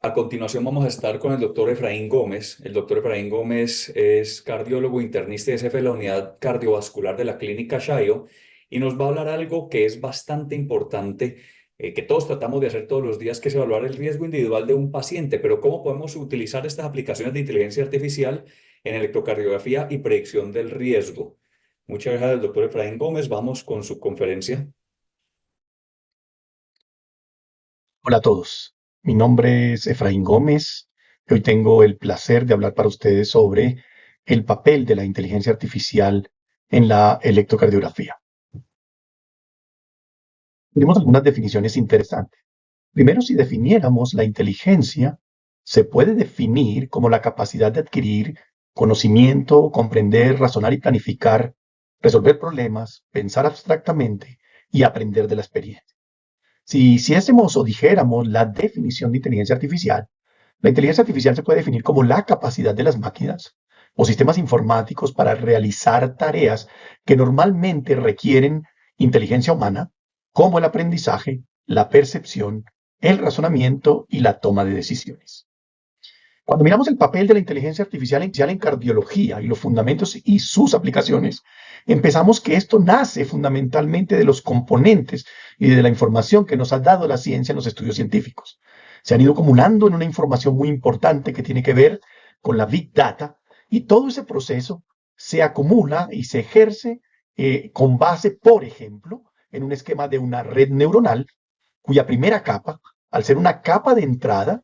A continuación vamos a estar con el doctor Efraín Gómez. El doctor Efraín Gómez es cardiólogo internista y es jefe de la unidad cardiovascular de la Clínica Shayo y nos va a hablar algo que es bastante importante, que todos tratamos de hacer todos los días, que es evaluar el riesgo individual de un paciente, pero cómo podemos utilizar estas aplicaciones de inteligencia artificial en electrocardiografía y predicción del riesgo. Muchas gracias, doctor Efraín Gómez. Vamos con su conferencia. Hola a todos, mi nombre es Efraín Gómez y hoy tengo el placer de hablar para ustedes sobre el papel de la inteligencia artificial en la electrocardiografía. Tenemos algunas definiciones interesantes. Primero, si definiéramos la inteligencia, se puede definir como la capacidad de adquirir conocimiento, comprender, razonar y planificar, resolver problemas, pensar abstractamente y aprender de la experiencia. Si hiciésemos o dijéramos la definición de inteligencia artificial, la inteligencia artificial se puede definir como la capacidad de las máquinas o sistemas informáticos para realizar tareas que normalmente requieren inteligencia humana, como el aprendizaje, la percepción, el razonamiento y la toma de decisiones. Cuando miramos el papel de la inteligencia artificial en cardiología y los fundamentos y sus aplicaciones, empezamos que esto nace fundamentalmente de los componentes y de la información que nos ha dado la ciencia en los estudios científicos. Se han ido acumulando en una información muy importante que tiene que ver con la Big Data y todo ese proceso se acumula y se ejerce con base, por ejemplo, en un esquema de una red neuronal cuya primera capa, al ser una capa de entrada,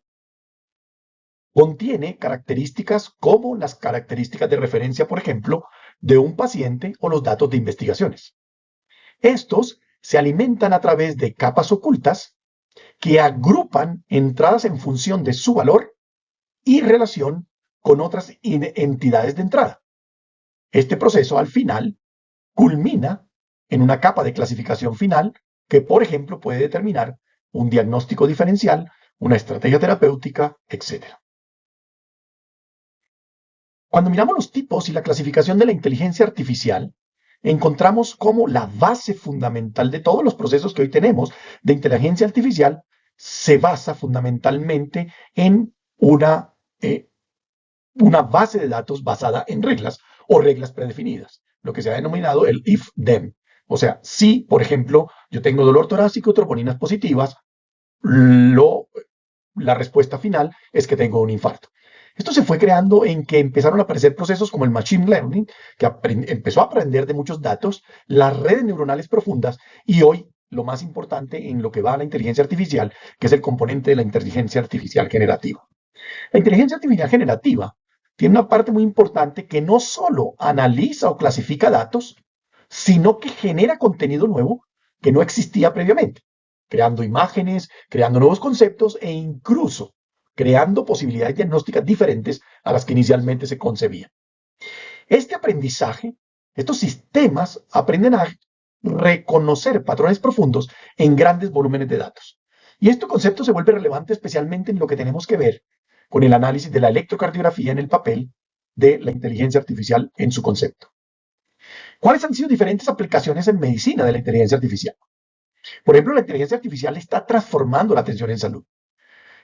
contiene características como las características de referencia, por ejemplo, de un paciente o los datos de investigaciones. Estos se alimentan a través de capas ocultas que agrupan entradas en función de su valor y relación con otras entidades de entrada. Este proceso al final culmina en una capa de clasificación final que, por ejemplo, puede determinar un diagnóstico diferencial, una estrategia terapéutica, etc. Cuando miramos los tipos y la clasificación de la inteligencia artificial, encontramos cómo la base fundamental de todos los procesos que hoy tenemos de inteligencia artificial se basa fundamentalmente en una base de datos basada en reglas o reglas predefinidas, lo que se ha denominado el if-then. O sea, si, por ejemplo, yo tengo dolor torácico, troponinas positivas, la respuesta final es que tengo un infarto. Esto se fue creando en que empezaron a aparecer procesos como el machine learning, que empezó a aprender de muchos datos, las redes neuronales profundas y hoy lo más importante en lo que va a la inteligencia artificial, que es el componente de la inteligencia artificial generativa. La inteligencia artificial generativa tiene una parte muy importante que no solo analiza o clasifica datos, sino que genera contenido nuevo que no existía previamente, creando imágenes, creando nuevos conceptos e incluso creando posibilidades diagnósticas diferentes a las que inicialmente se concebían. Este aprendizaje, estos sistemas aprenden a reconocer patrones profundos en grandes volúmenes de datos. Y este concepto se vuelve relevante especialmente en lo que tenemos que ver con el análisis de la electrocardiografía en el papel de la inteligencia artificial en su concepto. ¿Cuáles han sido diferentes aplicaciones en medicina de la inteligencia artificial? Por ejemplo, la inteligencia artificial está transformando la atención en salud.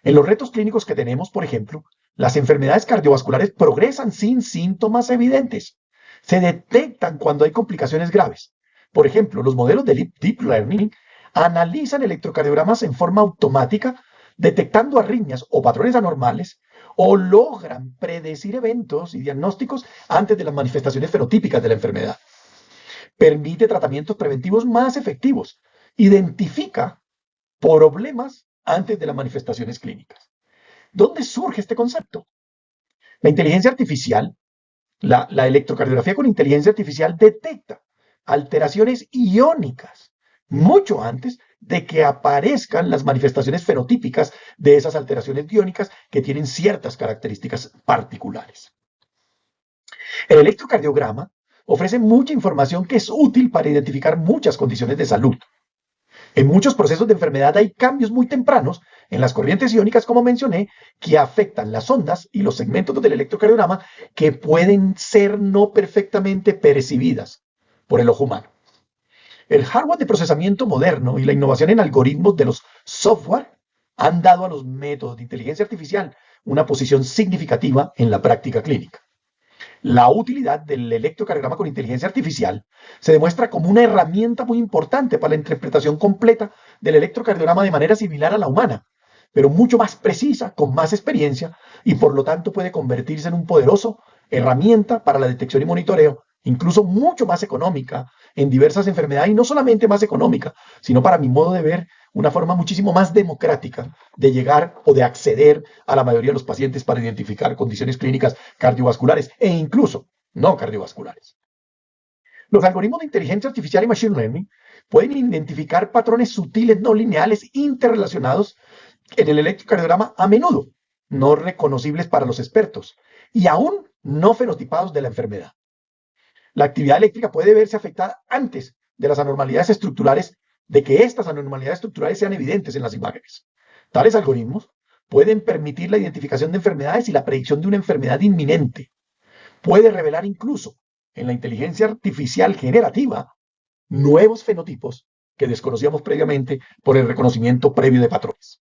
En los retos clínicos que tenemos, por ejemplo, las enfermedades cardiovasculares progresan sin síntomas evidentes. Se detectan cuando hay complicaciones graves. Por ejemplo, los modelos de Deep Learning analizan electrocardiogramas en forma automática, detectando arritmias o patrones anormales, o logran predecir eventos y diagnósticos antes de las manifestaciones fenotípicas de la enfermedad. Permite tratamientos preventivos más efectivos. Identifica problemas antes de las manifestaciones clínicas. ¿Dónde surge este concepto? La inteligencia artificial, la electrocardiografía con inteligencia artificial detecta alteraciones iónicas mucho antes de que aparezcan las manifestaciones fenotípicas de esas alteraciones iónicas que tienen ciertas características particulares. El electrocardiograma ofrece mucha información que es útil para identificar muchas condiciones de salud. En muchos procesos de enfermedad hay cambios muy tempranos en las corrientes iónicas, como mencioné, que afectan las ondas y los segmentos del electrocardiograma que pueden ser no perfectamente percibidas por el ojo humano. El hardware de procesamiento moderno y la innovación en algoritmos de los software han dado a los métodos de inteligencia artificial una posición significativa en la práctica clínica. La utilidad del electrocardiograma con inteligencia artificial se demuestra como una herramienta muy importante para la interpretación completa del electrocardiograma de manera similar a la humana, pero mucho más precisa, con más experiencia, y por lo tanto puede convertirse en un poderoso herramienta para la detección y monitoreo, incluso mucho más económica en diversas enfermedades, y no solamente más económica, sino para mi modo de ver, una forma muchísimo más democrática de llegar o de acceder a la mayoría de los pacientes para identificar condiciones clínicas cardiovasculares e incluso no cardiovasculares. Los algoritmos de inteligencia artificial y machine learning pueden identificar patrones sutiles no lineales interrelacionados en el electrocardiograma, a menudo no reconocibles para los expertos y aún no fenotipados de la enfermedad. La actividad eléctrica puede verse afectada antes de las anormalidades estructurales, de que estas anormalidades estructurales sean evidentes en las imágenes. Tales algoritmos pueden permitir la identificación de enfermedades y la predicción de una enfermedad inminente. Puede revelar incluso en la inteligencia artificial generativa nuevos fenotipos que desconocíamos previamente por el reconocimiento previo de patrones.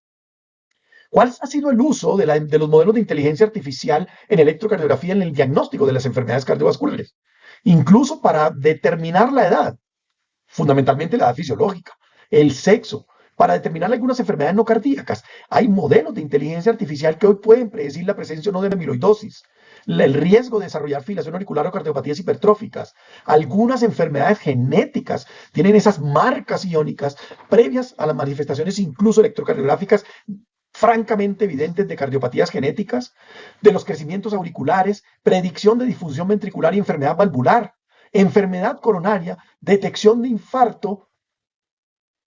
¿Cuál ha sido el uso de los modelos de inteligencia artificial en electrocardiografía en el diagnóstico de las enfermedades cardiovasculares? Incluso para determinar la edad, fundamentalmente la edad fisiológica, el sexo, para determinar algunas enfermedades no cardíacas. Hay modelos de inteligencia artificial que hoy pueden predecir la presencia o no de amiloidosis, el riesgo de desarrollar fibrilación auricular o cardiopatías hipertróficas. Algunas enfermedades genéticas tienen esas marcas iónicas previas a las manifestaciones incluso electrocardiográficas francamente evidentes de cardiopatías genéticas, de los crecimientos auriculares, predicción de disfunción ventricular y enfermedad valvular, enfermedad coronaria, detección de infarto,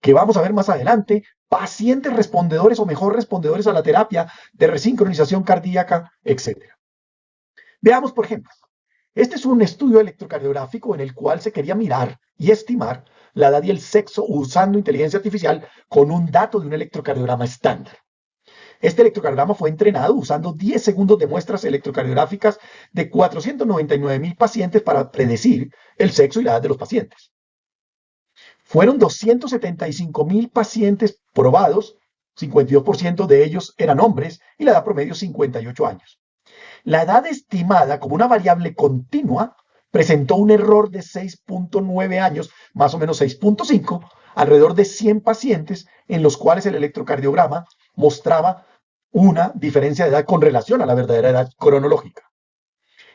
que vamos a ver más adelante, pacientes respondedores o mejor respondedores a la terapia de resincronización cardíaca, etc. Veamos, por ejemplo, este es un estudio electrocardiográfico en el cual se quería mirar y estimar la edad y el sexo usando inteligencia artificial con un dato de un electrocardiograma estándar. Este electrocardiograma fue entrenado usando 10 segundos de muestras electrocardiográficas de 499,000 pacientes para predecir el sexo y la edad de los pacientes. Fueron 275,000 pacientes probados, 52% de ellos eran hombres y la edad promedio 58 años. La edad estimada como una variable continua presentó un error de 6.9 años, más o menos 6.5, alrededor de 100 pacientes en los cuales el electrocardiograma mostraba una diferencia de edad con relación a la verdadera edad cronológica.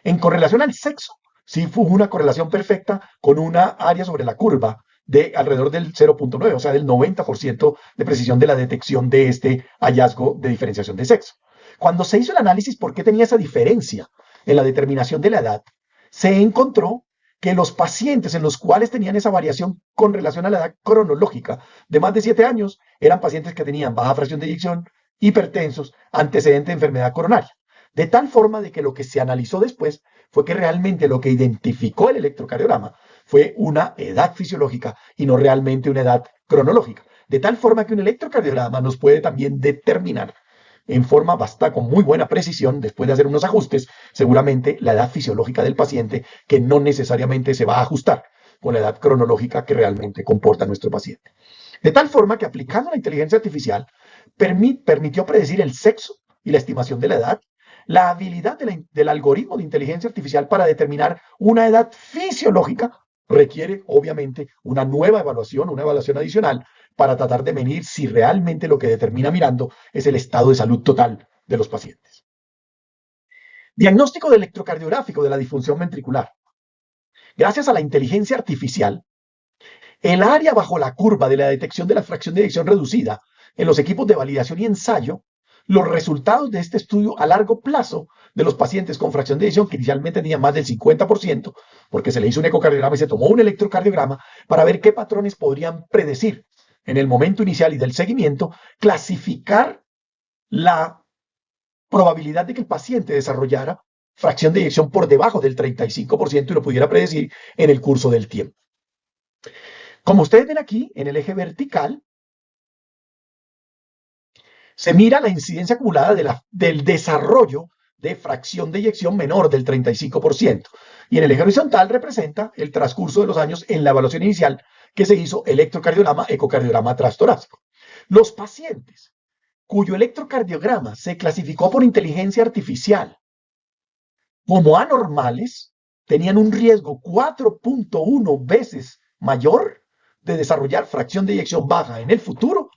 En correlación al sexo, sí fue una correlación perfecta con una área sobre la curva de alrededor del 0.9, o sea, del 90% de precisión de la detección de este hallazgo de diferenciación de sexo. Cuando se hizo el análisis por qué tenía esa diferencia en la determinación de la edad, se encontró que los pacientes en los cuales tenían esa variación con relación a la edad cronológica de más de 7 años eran pacientes que tenían baja fracción de eyección, hipertensos, antecedente de enfermedad coronaria. De tal forma de que lo que se analizó después fue que realmente lo que identificó el electrocardiograma fue una edad fisiológica y no realmente una edad cronológica. De tal forma que un electrocardiograma nos puede también determinar en forma con muy buena precisión, después de hacer unos ajustes, seguramente la edad fisiológica del paciente, que no necesariamente se va a ajustar con la edad cronológica que realmente comporta nuestro paciente. De tal forma que aplicando la inteligencia artificial, permitió predecir el sexo y la estimación de la edad, la habilidad del algoritmo de inteligencia artificial para determinar una edad fisiológica requiere, obviamente, una nueva evaluación, una evaluación adicional para tratar de medir si realmente lo que determina mirando es el estado de salud total de los pacientes. Diagnóstico de electrocardiográfico de la disfunción ventricular. Gracias a la inteligencia artificial, el área bajo la curva de la detección de la fracción de eyección reducida en los equipos de validación y ensayo, los resultados de este estudio a largo plazo de los pacientes con fracción de eyección, que inicialmente tenían más del 50%, porque se le hizo un ecocardiograma y se tomó un electrocardiograma para ver qué patrones podrían predecir en el momento inicial y del seguimiento, clasificar la probabilidad de que el paciente desarrollara fracción de eyección por debajo del 35% y lo pudiera predecir en el curso del tiempo. Como ustedes ven aquí, en el eje vertical, se mira la incidencia acumulada del desarrollo de fracción de eyección menor del 35%. Y en el eje horizontal representa el transcurso de los años en la evaluación inicial que se hizo electrocardiograma, ecocardiograma transtorácico. Los pacientes cuyo electrocardiograma se clasificó por inteligencia artificial como anormales, tenían un riesgo 4.1 veces mayor de desarrollar fracción de eyección baja en el futuro,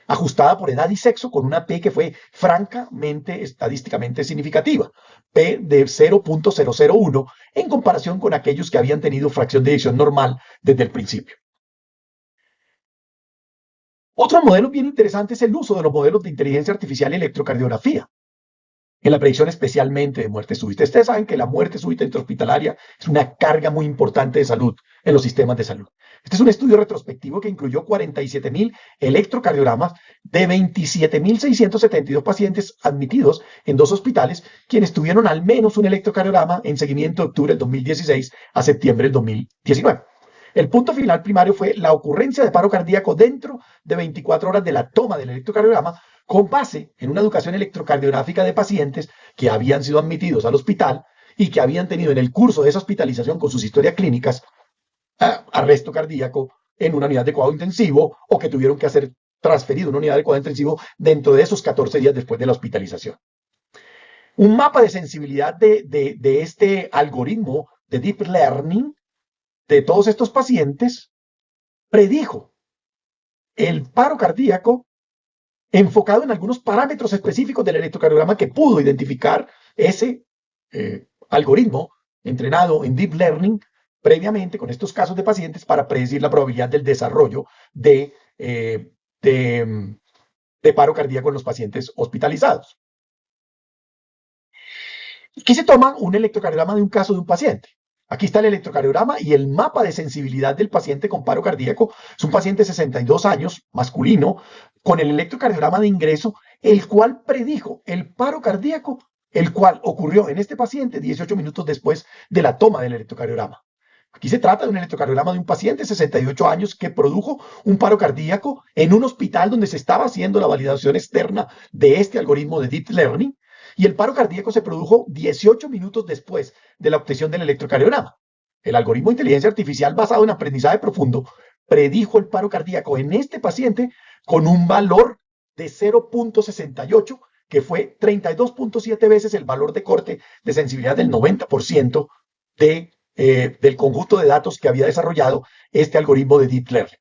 ajustada por edad y sexo, con una P que fue francamente estadísticamente significativa, P de 0.001, en comparación con aquellos que habían tenido fracción de eyección normal desde el principio. Otro modelo bien interesante es el uso de los modelos de inteligencia artificial y electrocardiografía en la predicción especialmente de muerte súbita. Ustedes saben que la muerte súbita intrahospitalaria es una carga muy importante de salud en los sistemas de salud. Este es un estudio retrospectivo que incluyó 47.000 electrocardiogramas de 27.672 pacientes admitidos en 2 hospitales, quienes tuvieron al menos un electrocardiograma en seguimiento de octubre del 2016 a septiembre del 2019. El punto final primario fue la ocurrencia de paro cardíaco dentro de 24 horas de la toma del electrocardiograma, con base en una educación electrocardiográfica de pacientes que habían sido admitidos al hospital y que habían tenido en el curso de esa hospitalización con sus historias clínicas arresto cardíaco en una unidad de cuidado intensivo, o que tuvieron que ser transferidos a una unidad de cuidado intensivo dentro de esos 14 días después de la hospitalización. Un mapa de sensibilidad de este algoritmo de Deep Learning de todos estos pacientes predijo el paro cardíaco enfocado en algunos parámetros específicos del electrocardiograma que pudo identificar ese algoritmo entrenado en Deep Learning previamente con estos casos de pacientes para predecir la probabilidad del desarrollo de paro cardíaco en los pacientes hospitalizados. Aquí se toma un electrocardiograma de un caso de un paciente. Aquí está el electrocardiograma y el mapa de sensibilidad del paciente con paro cardíaco. Es un paciente de 62 años, masculino, con el electrocardiograma de ingreso, el cual predijo el paro cardíaco, el cual ocurrió en este paciente 18 minutos después de la toma del electrocardiograma. Aquí se trata de un electrocardiograma de un paciente de 68 años que produjo un paro cardíaco en un hospital donde se estaba haciendo la validación externa de este algoritmo de Deep Learning, y el paro cardíaco se produjo 18 minutos después de la obtención del electrocardiograma. El algoritmo de inteligencia artificial basado en aprendizaje profundo predijo el paro cardíaco en este paciente con un valor de 0.68, que fue 32.7 veces el valor de corte de sensibilidad del 90% del conjunto de datos que había desarrollado este algoritmo de Deep Learning.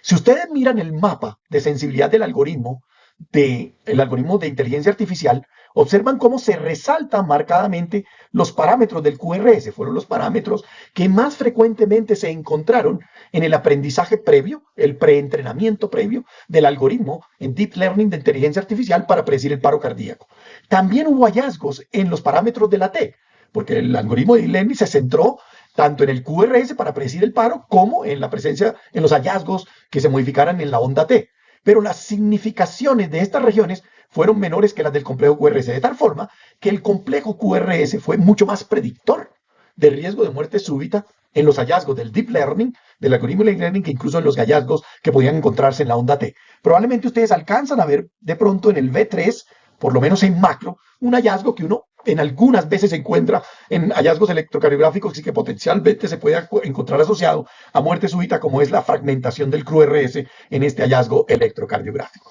Si ustedes miran el mapa de sensibilidad del algoritmo de inteligencia artificial, observan cómo se resaltan marcadamente los parámetros del QRS. Fueron los parámetros que más frecuentemente se encontraron en el aprendizaje previo, el preentrenamiento previo del algoritmo en Deep Learning de inteligencia artificial para predecir el paro cardíaco. También hubo hallazgos en los parámetros de la T, porque el algoritmo de Deep Learning se centró tanto en el QRS para predecir el paro como en la presencia, en los hallazgos que se modificaran en la onda T. Pero las significaciones de estas regiones fueron menores que las del complejo QRS, de tal forma que el complejo QRS fue mucho más predictor del riesgo de muerte súbita en los hallazgos del Deep Learning, del algoritmo de Deep Learning, que incluso en los hallazgos que podían encontrarse en la onda T. Probablemente ustedes alcanzan a ver de pronto en el V3, por lo menos en macro, un hallazgo que uno en algunas veces se encuentra en hallazgos electrocardiográficos y que potencialmente se puede encontrar asociado a muerte súbita, como es la fragmentación del QRS en este hallazgo electrocardiográfico.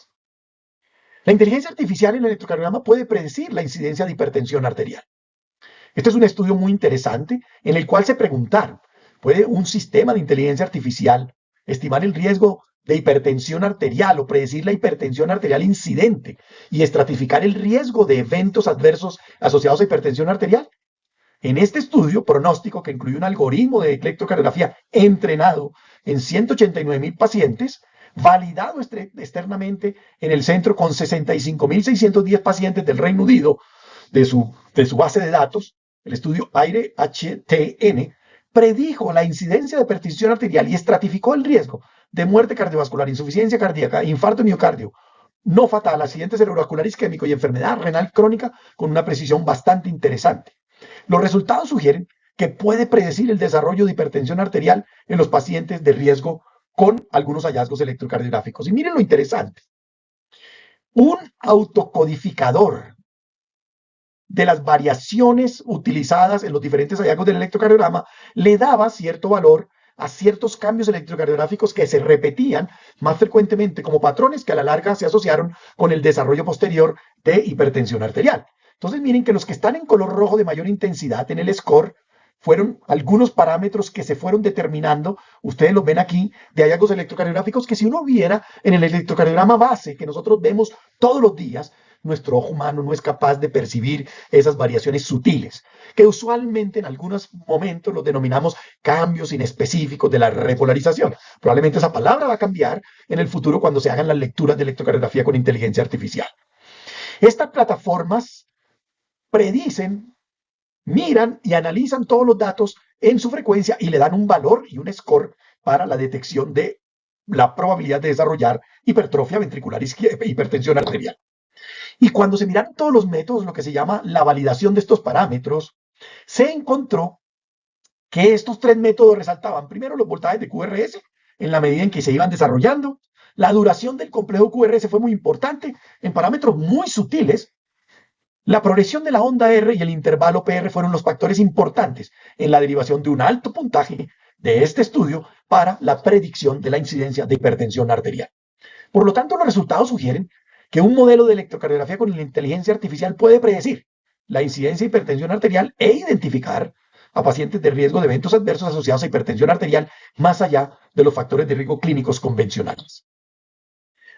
La inteligencia artificial en el electrocardiograma puede predecir la incidencia de hipertensión arterial. Este es un estudio muy interesante en el cual se preguntaron, ¿puede un sistema de inteligencia artificial estimar el riesgo de hipertensión arterial o predecir la hipertensión arterial incidente y estratificar el riesgo de eventos adversos asociados a hipertensión arterial? En este estudio pronóstico, que incluye un algoritmo de electrocardiografía entrenado en 189.000 pacientes, validado externamente en el centro con 65.610 pacientes del Reino Unido de su base de datos, el estudio AIRE-HTN, predijo la incidencia de hipertensión arterial y estratificó el riesgo de muerte cardiovascular, insuficiencia cardíaca, infarto de miocardio, no fatal, accidente cerebrovascular isquémico y enfermedad renal crónica con una precisión bastante interesante. Los resultados sugieren que puede predecir el desarrollo de hipertensión arterial en los pacientes de riesgo con algunos hallazgos electrocardiográficos. Y miren lo interesante. Un autocodificador de las variaciones utilizadas en los diferentes hallazgos del electrocardiograma le daba cierto valor a ciertos cambios electrocardiográficos que se repetían más frecuentemente como patrones que a la larga se asociaron con el desarrollo posterior de hipertensión arterial. Entonces miren que los que están en color rojo de mayor intensidad en el score fueron algunos parámetros que se fueron determinando, ustedes los ven aquí, de hallazgos electrocardiográficos que si uno viera en el electrocardiograma base que nosotros vemos todos los días, nuestro ojo humano no es capaz de percibir esas variaciones sutiles, que usualmente en algunos momentos los denominamos cambios inespecíficos de la repolarización. Probablemente esa palabra va a cambiar en el futuro cuando se hagan las lecturas de electrocardiografía con inteligencia artificial. Estas plataformas predicen, miran y analizan todos los datos en su frecuencia y le dan un valor y un score para la detección de la probabilidad de desarrollar hipertrofia ventricular izquierda, hipertensión arterial. Y cuando se miraron todos los métodos, lo que se llama la validación de estos parámetros, se encontró que estos tres métodos resaltaban primero los voltajes de QRS en la medida en que se iban desarrollando. La duración del complejo QRS fue muy importante en parámetros muy sutiles. La progresión de la onda R y el intervalo PR fueron los factores importantes en la derivación de un alto puntaje de este estudio para la predicción de la incidencia de hipertensión arterial. Por lo tanto, los resultados sugieren que un modelo de electrocardiografía con inteligencia artificial puede predecir la incidencia de hipertensión arterial e identificar a pacientes de riesgo de eventos adversos asociados a hipertensión arterial más allá de los factores de riesgo clínicos convencionales.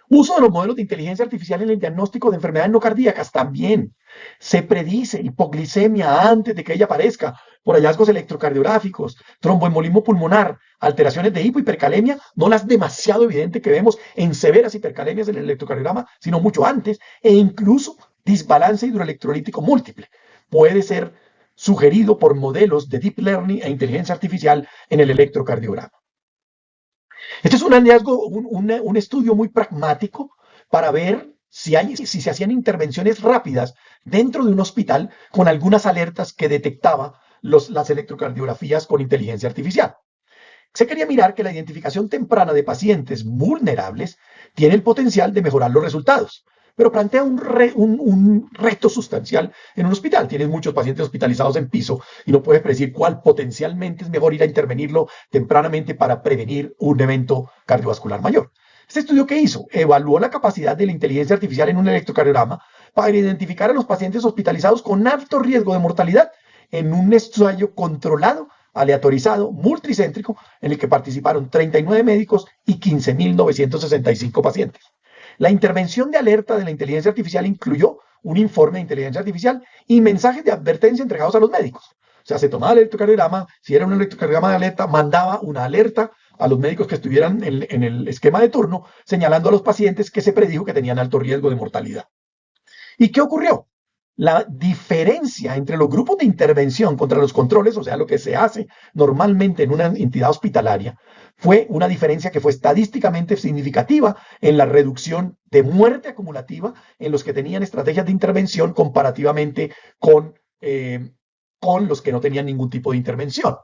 Uso de los modelos de inteligencia artificial en el diagnóstico de enfermedades no cardíacas también. Se predice hipoglicemia antes de que ella aparezca por hallazgos electrocardiográficos, tromboembolismo pulmonar, alteraciones de hipercalemia, no las demasiado evidentes que vemos en severas hipercalemias en el electrocardiograma, sino mucho antes, e incluso desbalance hidroelectrolítico múltiple. Puede ser sugerido por modelos de deep learning e inteligencia artificial en el electrocardiograma. Este es un hallazgo, un estudio muy pragmático para ver si se hacían intervenciones rápidas dentro de un hospital con algunas alertas que detectaba las electrocardiografías con inteligencia artificial. Se quería mirar que la identificación temprana de pacientes vulnerables tiene el potencial de mejorar los resultados, pero plantea un reto sustancial en un hospital. Tienes muchos pacientes hospitalizados en piso y no puedes predecir cuál potencialmente es mejor ir a intervenirlo tempranamente para prevenir un evento cardiovascular mayor. Este estudio que hizo evaluó la capacidad de la inteligencia artificial en un electrocardiograma para identificar a los pacientes hospitalizados con alto riesgo de mortalidad en un ensayo controlado, aleatorizado, multicéntrico, en el que participaron 39 médicos y 15.965 pacientes. La intervención de alerta de la inteligencia artificial incluyó un informe de inteligencia artificial y mensajes de advertencia entregados a los médicos. O sea, se tomaba el electrocardiograma, si era un electrocardiograma de alerta, mandaba una alerta a los médicos que estuvieran en el esquema de turno, señalando a los pacientes que se predijo que tenían alto riesgo de mortalidad. ¿Y qué ocurrió? La diferencia entre los grupos de intervención contra los controles, o sea, lo que se hace normalmente en una entidad hospitalaria, fue una diferencia que fue estadísticamente significativa en la reducción de muerte acumulativa en los que tenían estrategias de intervención comparativamente con los que no tenían ningún tipo de intervención.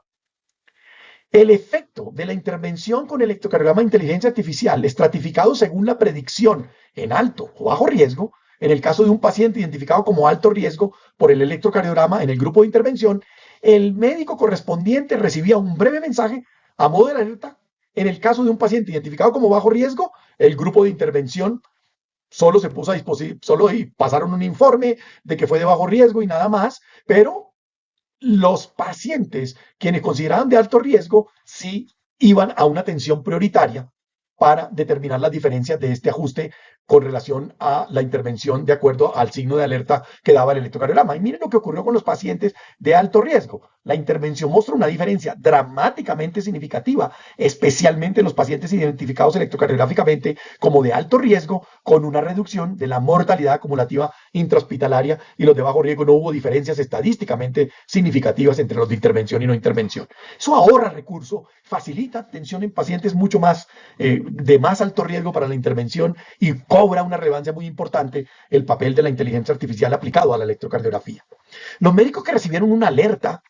El efecto de la intervención con electrocardiograma de inteligencia artificial estratificado según la predicción en alto o bajo riesgo, en el caso de un paciente identificado como alto riesgo por el electrocardiograma en el grupo de intervención, el médico correspondiente recibía un breve mensaje a modo de alerta. En el caso de un paciente identificado como bajo riesgo, el grupo de intervención solo se puso a disposición, y pasaron un informe de que fue de bajo riesgo y nada más, pero los pacientes quienes consideraban de alto riesgo sí iban a una atención prioritaria para determinar las diferencias de este ajuste con relación a la intervención de acuerdo al signo de alerta que daba el electrocardiograma. Y miren lo que ocurrió con los pacientes de alto riesgo. La intervención mostró una diferencia dramáticamente significativa, especialmente en los pacientes identificados electrocardiográficamente como de alto riesgo, con una reducción de la mortalidad acumulativa intrahospitalaria, y los de bajo riesgo no hubo diferencias estadísticamente significativas entre los de intervención y no intervención. Eso ahorra recursos, facilita atención en pacientes mucho más de más alto riesgo para la intervención y cobra una relevancia muy importante el papel de la inteligencia artificial aplicado a la electrocardiografía. Los médicos que recibieron una alerta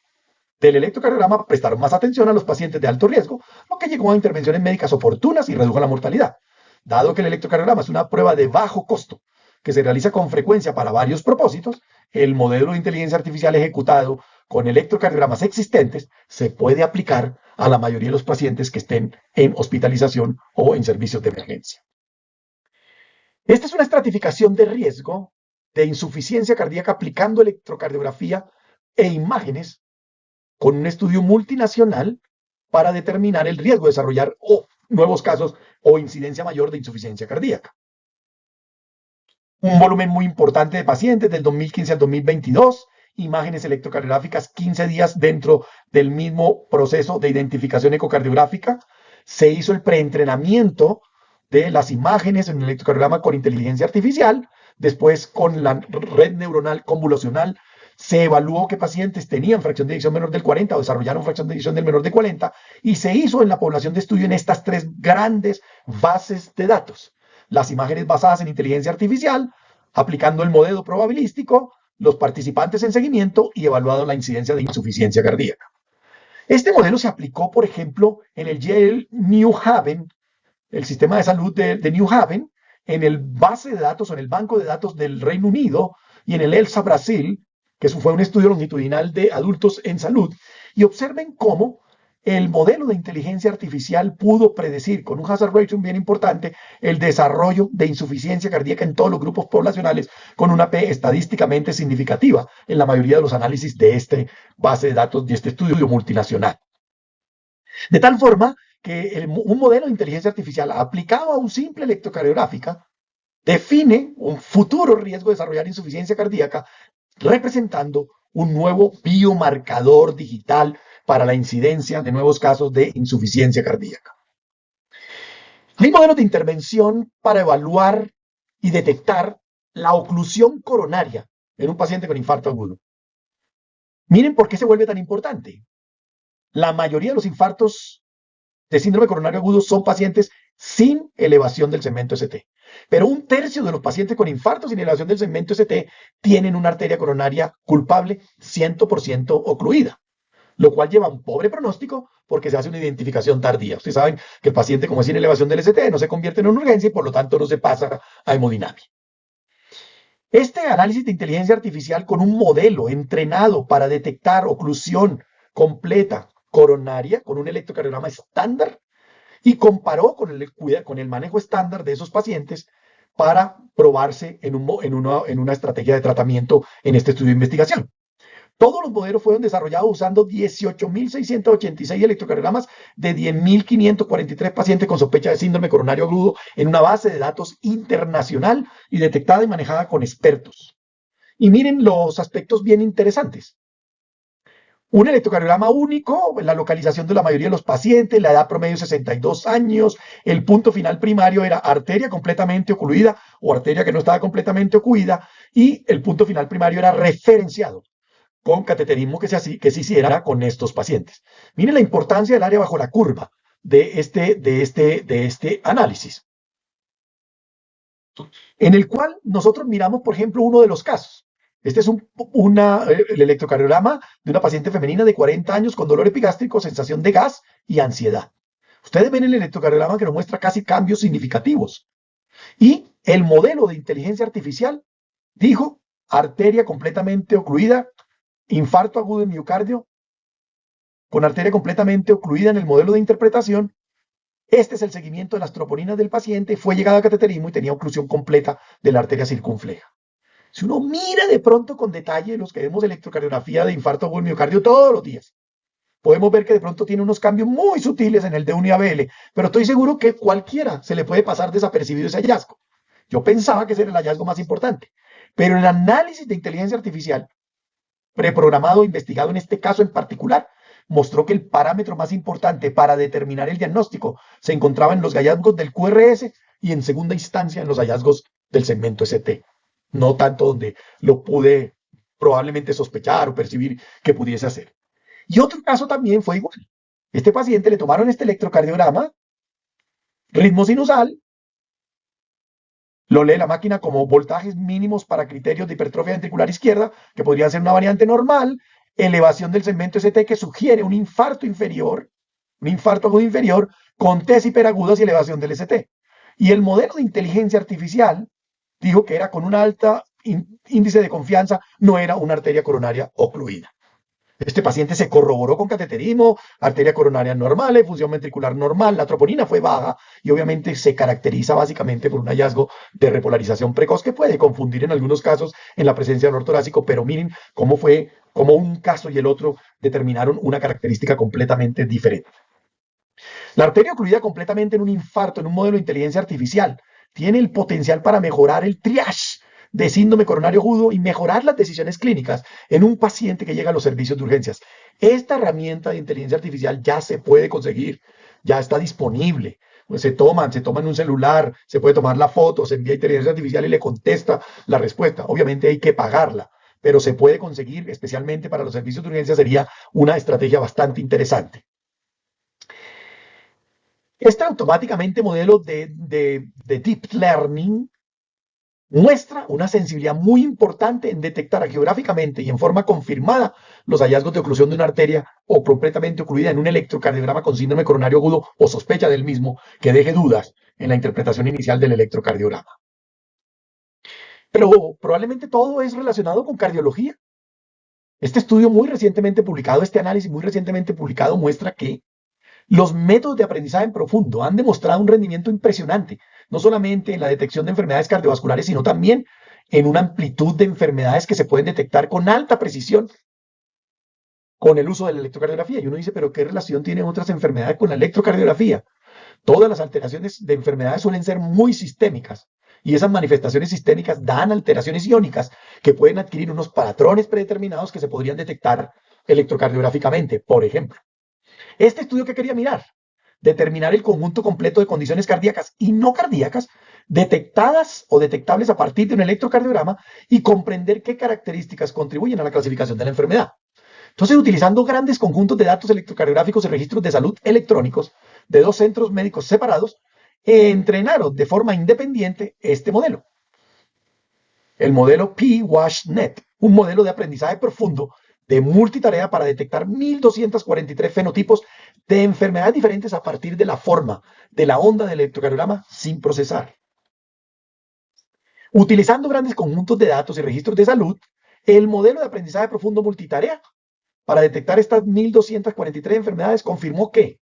del electrocardiograma prestaron más atención a los pacientes de alto riesgo, lo que llegó a intervenciones médicas oportunas y redujo la mortalidad. Dado que el electrocardiograma es una prueba de bajo costo que se realiza con frecuencia para varios propósitos, el modelo de inteligencia artificial ejecutado con electrocardiogramas existentes se puede aplicar a la mayoría de los pacientes que estén en hospitalización o en servicios de emergencia. Esta es una estratificación de riesgo de insuficiencia cardíaca aplicando electrocardiografía e imágenes con un estudio multinacional para determinar el riesgo de desarrollar nuevos casos o incidencia mayor de insuficiencia cardíaca. Un volumen muy importante de pacientes del 2015 al 2022, imágenes electrocardiográficas 15 días dentro del mismo proceso de identificación ecocardiográfica. Se hizo el preentrenamiento de las imágenes en el electrocardiograma con inteligencia artificial, después con la red neuronal convolucional se evaluó qué pacientes tenían fracción de eyección menor del 40 o desarrollaron fracción de eyección del menor de 40 y se hizo en la población de estudio en estas tres grandes bases de datos. Las imágenes basadas en inteligencia artificial, aplicando el modelo probabilístico, los participantes en seguimiento y evaluado la incidencia de insuficiencia cardíaca. Este modelo se aplicó, por ejemplo, en el Yale New Haven, el sistema de salud de New Haven, en el base de datos o en el banco de datos del Reino Unido y en el ELSA Brasil, que fue un estudio longitudinal de adultos en salud, y observen cómo el modelo de inteligencia artificial pudo predecir con un hazard ratio bien importante el desarrollo de insuficiencia cardíaca en todos los grupos poblacionales con una P estadísticamente significativa en la mayoría de los análisis de este base de datos de este estudio multinacional. De tal forma que un modelo de inteligencia artificial aplicado a un simple electrocardiográfica define un futuro riesgo de desarrollar insuficiencia cardíaca representando un nuevo biomarcador digital para la incidencia de nuevos casos de insuficiencia cardíaca. Hay modelos de intervención para evaluar y detectar la oclusión coronaria en un paciente con infarto agudo. Miren por qué se vuelve tan importante. La mayoría de los infartos de síndrome coronario agudo son pacientes sin elevación del segmento ST. Pero un tercio de los pacientes con infarto sin elevación del segmento ST tienen una arteria coronaria culpable 100% ocluida, lo cual lleva a un pobre pronóstico porque se hace una identificación tardía. Ustedes saben que el paciente como es sin elevación del ST no se convierte en una urgencia y por lo tanto no se pasa a hemodinamia. Este análisis de inteligencia artificial con un modelo entrenado para detectar oclusión completa coronaria con un electrocardiograma estándar y comparó con el manejo estándar de esos pacientes para probarse en una estrategia de tratamiento en este estudio de investigación. Todos los modelos fueron desarrollados usando 18.686 electrocardiogramas de 10.543 pacientes con sospecha de síndrome coronario agudo en una base de datos internacional y detectada y manejada con expertos. Y miren los aspectos bien interesantes. Un electrocardiograma único, la localización de la mayoría de los pacientes, la edad promedio 62 años, el punto final primario era arteria completamente ocluida o arteria que no estaba completamente ocluida y el punto final primario era referenciado con cateterismo que se hiciera con estos pacientes. Miren la importancia del área bajo la curva de este análisis, en el cual nosotros miramos, por ejemplo, uno de los casos. Este es el electrocardiograma de una paciente femenina de 40 años con dolor epigástrico, sensación de gas y ansiedad. Ustedes ven el electrocardiograma que nos muestra casi cambios significativos. Y el modelo de inteligencia artificial dijo arteria completamente ocluida, infarto agudo de miocardio, con arteria completamente ocluida en el modelo de interpretación. Este es el seguimiento de las troponinas del paciente, fue llegado a cateterismo y tenía oclusión completa de la arteria circunfleja. Si uno mira de pronto con detalle los que vemos electrocardiografía de infarto agudo del miocardio todos los días, podemos ver que de pronto tiene unos cambios muy sutiles en el D1 y ABL, pero estoy seguro que cualquiera se le puede pasar desapercibido ese hallazgo. Yo pensaba que ese era el hallazgo más importante, pero el análisis de inteligencia artificial preprogramado e investigado en este caso en particular mostró que el parámetro más importante para determinar el diagnóstico se encontraba en los hallazgos del QRS y en segunda instancia en los hallazgos del segmento ST. No tanto donde lo pude probablemente sospechar o percibir que pudiese hacer. Y otro caso también fue igual. Este paciente le tomaron este electrocardiograma, ritmo sinusal, lo lee la máquina como voltajes mínimos para criterios de hipertrofia ventricular izquierda, que podría ser una variante normal, elevación del segmento ST que sugiere un infarto inferior, un infarto agudo inferior, con Ts hiperagudas y elevación del ST. Y el modelo de inteligencia artificial dijo que era con un alto índice de confianza, no era una arteria coronaria ocluida. Este paciente se corroboró con cateterismo, arteria coronaria normal, función ventricular normal, la troponina fue baja y obviamente se caracteriza básicamente por un hallazgo de repolarización precoz que puede confundir en algunos casos en la presencia del dolor torácico, pero miren cómo fue, cómo un caso y el otro determinaron una característica completamente diferente. La arteria ocluida completamente en un infarto, en un modelo de inteligencia artificial, tiene el potencial para mejorar el triage de síndrome coronario agudo y mejorar las decisiones clínicas en un paciente que llega a los servicios de urgencias. Esta herramienta de inteligencia artificial ya se puede conseguir, ya está disponible. Pues se toma en un celular, se puede tomar la foto, se envía a inteligencia artificial y le contesta la respuesta. Obviamente hay que pagarla, pero se puede conseguir, especialmente para los servicios de urgencia, sería una estrategia bastante interesante. Este automáticamente modelo de Deep Learning muestra una sensibilidad muy importante en detectar geográficamente y en forma confirmada los hallazgos de oclusión de una arteria o completamente ocluida en un electrocardiograma con síndrome coronario agudo o sospecha del mismo que deje dudas en la interpretación inicial del electrocardiograma. Pero probablemente todo es relacionado con cardiología. Este estudio muy recientemente publicado, este análisis muy recientemente publicado muestra que los métodos de aprendizaje en profundo han demostrado un rendimiento impresionante, no solamente en la detección de enfermedades cardiovasculares, sino también en una amplitud de enfermedades que se pueden detectar con alta precisión con el uso de la electrocardiografía. Y uno dice, pero ¿qué relación tienen otras enfermedades con la electrocardiografía? Todas las alteraciones de enfermedades suelen ser muy sistémicas y esas manifestaciones sistémicas dan alteraciones iónicas que pueden adquirir unos patrones predeterminados que se podrían detectar electrocardiográficamente, por ejemplo. Este estudio que quería mirar, determinar el conjunto completo de condiciones cardíacas y no cardíacas detectadas o detectables a partir de un electrocardiograma y comprender qué características contribuyen a la clasificación de la enfermedad. Entonces, utilizando grandes conjuntos de datos electrocardiográficos y registros de salud electrónicos de dos centros médicos separados, entrenaron de forma independiente este modelo. El modelo P-WASH-NET, un modelo de aprendizaje profundo de multitarea para detectar 1.243 fenotipos de enfermedades diferentes a partir de la forma de la onda del electrocardiograma sin procesar. Utilizando grandes conjuntos de datos y registros de salud, el modelo de aprendizaje profundo multitarea para detectar estas 1.243 enfermedades confirmó que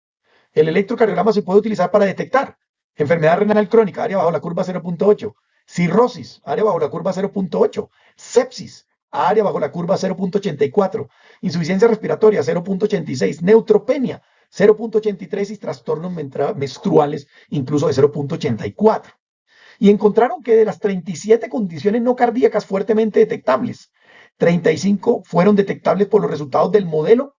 el electrocardiograma se puede utilizar para detectar enfermedad renal crónica, área bajo la curva 0.8, cirrosis, área bajo la curva 0.8, sepsis, área bajo la curva 0.84, insuficiencia respiratoria 0.86, neutropenia 0.83 y trastornos menstruales incluso de 0.84. Y encontraron que de las 37 condiciones no cardíacas fuertemente detectables, 35 fueron detectables por los resultados del modelo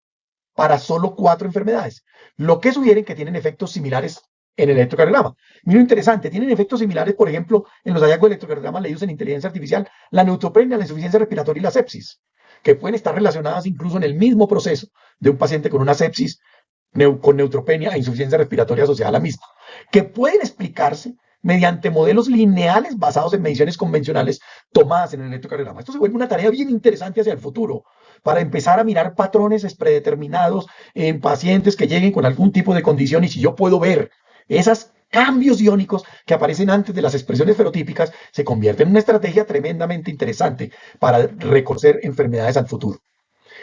para solo 4 enfermedades, lo que sugiere que tienen efectos similares en el electrocardiograma. Mira, interesante, tienen efectos similares, por ejemplo, en los hallazgos de electrocardiograma leídos en inteligencia artificial, la neutropenia, la insuficiencia respiratoria y la sepsis, que pueden estar relacionadas incluso en el mismo proceso de un paciente con una sepsis, con neutropenia e insuficiencia respiratoria asociada a la misma, que pueden explicarse mediante modelos lineales basados en mediciones convencionales tomadas en el electrocardiograma. Esto se vuelve una tarea bien interesante hacia el futuro, para empezar a mirar patrones predeterminados en pacientes que lleguen con algún tipo de condición y si yo puedo ver esos cambios iónicos que aparecen antes de las expresiones fenotípicas, se convierte en una estrategia tremendamente interesante para reconocer enfermedades al futuro.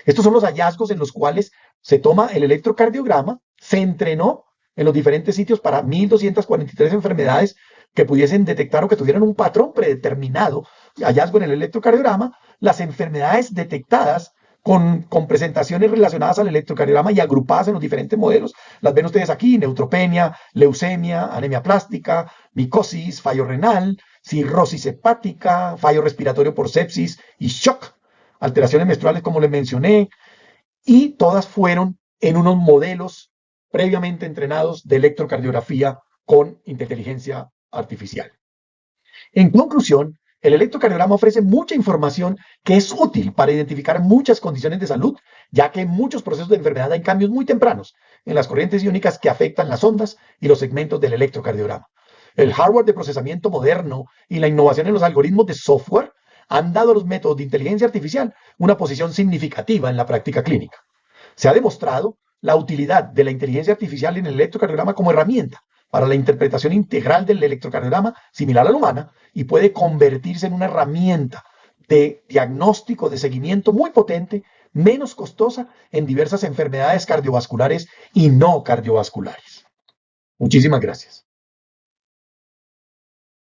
Estos son los hallazgos en los cuales se toma el electrocardiograma, se entrenó en los diferentes sitios para 1.243 enfermedades que pudiesen detectar o que tuvieran un patrón predeterminado, hallazgo en el electrocardiograma, las enfermedades detectadas con presentaciones relacionadas al electrocardiograma y agrupadas en los diferentes modelos. Las ven ustedes aquí: neutropenia, leucemia, anemia plástica, micosis, fallo renal, cirrosis hepática, fallo respiratorio por sepsis y shock, alteraciones menstruales como les mencioné, y todas fueron en unos modelos previamente entrenados de electrocardiografía con inteligencia artificial. En conclusión, el electrocardiograma ofrece mucha información que es útil para identificar muchas condiciones de salud, ya que en muchos procesos de enfermedad hay cambios muy tempranos en las corrientes iónicas que afectan las ondas y los segmentos del electrocardiograma. El hardware de procesamiento moderno y la innovación en los algoritmos de software han dado a los métodos de inteligencia artificial una posición significativa en la práctica clínica. Se ha demostrado la utilidad de la inteligencia artificial en el electrocardiograma como herramienta para la interpretación integral del electrocardiograma similar a la humana y puede convertirse en una herramienta de diagnóstico, de seguimiento muy potente menos costosa en diversas enfermedades cardiovasculares y no cardiovasculares. Muchísimas gracias.